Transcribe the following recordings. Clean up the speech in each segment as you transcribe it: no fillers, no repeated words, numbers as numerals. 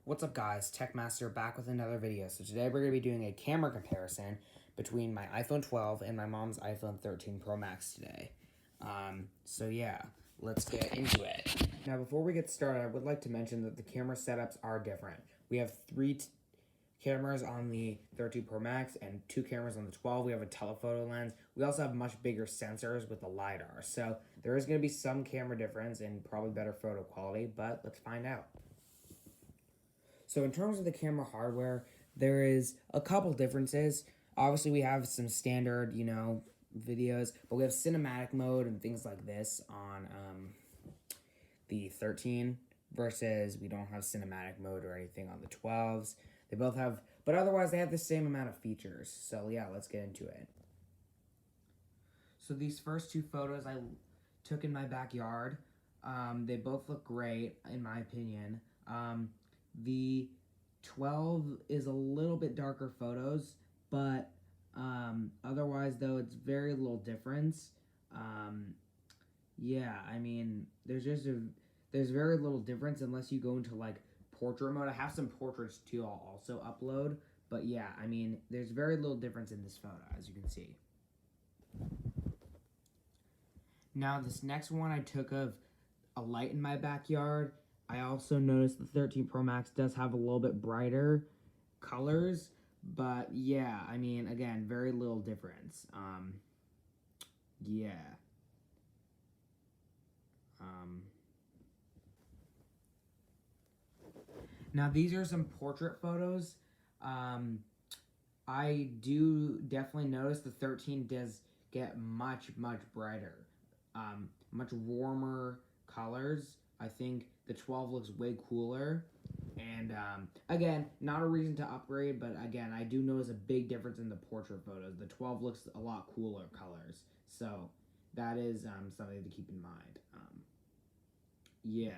What's up guys, Techmaster back with another video. So today we're going to be doing a camera comparison between my iPhone 12 and my mom's iPhone 13 Pro Max today. So yeah, let's get into it. Now before we get started, I would like to mention that the camera setups are different. We have three cameras on the 13 Pro Max and two cameras on the 12. We have a telephoto lens. We also have much bigger sensors with the LiDAR. So there is going to be some camera difference and probably better photo quality, but let's find out. So in terms of the camera hardware, there is a couple differences. Obviously, we have some standard, videos, but we have cinematic mode and things like this on the 13 versus we don't have cinematic mode or anything on the 12s. They both have, but otherwise they have the same amount of features. So yeah, let's get into it. So these first two photos I took in my backyard, they both look great in my opinion. The 12 is a little bit darker photos, but otherwise, though, it's very little difference. Yeah, I mean, there's very little difference unless you go into, like, portrait mode. I have some portraits, too, I'll also upload. But, yeah, I mean, there's very little difference in this photo, as you can see. Now, this next one I took of a light in my backyard. I also noticed the 13 Pro Max does have a little bit brighter colors, but yeah, I mean, again, very little difference. Yeah. Now, these are some portrait photos. I do definitely notice the 13 does get much, much brighter, much warmer colors. I think the 12 looks way cooler. And again, not a reason to upgrade, but again, I do notice a big difference in the portrait photos. The 12 looks a lot cooler colors. So that is something to keep in mind. Yeah.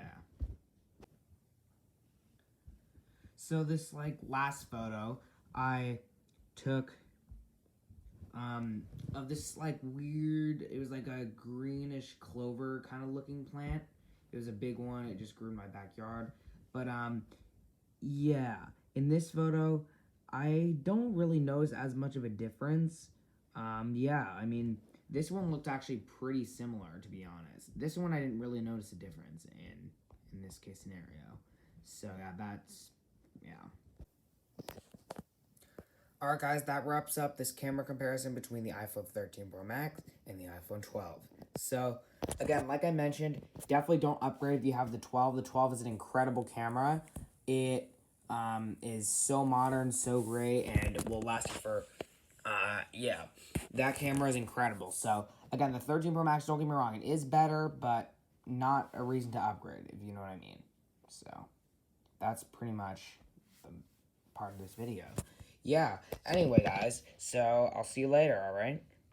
So this last photo I took of this weird, it was like a greenish clover kind of looking plant. It was a big one. It just grew in my backyard. But yeah, in this photo, I don't really notice as much of a difference. Yeah, I mean, this one looked actually pretty similar, to be honest. This one I didn't really notice a difference in this case scenario. So yeah. Alright guys, that wraps up this camera comparison between the iPhone 13 Pro Max and the iPhone 12. So, again, like I mentioned, definitely don't upgrade if you have the 12. The 12 is an incredible camera. It is so modern, so great, and it will last for, yeah. That camera is incredible. So, again, the 13 Pro Max, don't get me wrong, it is better, but not a reason to upgrade, if you know what I mean. So, that's pretty much the part of this video. Yeah, anyway, guys, so I'll see you later, alright?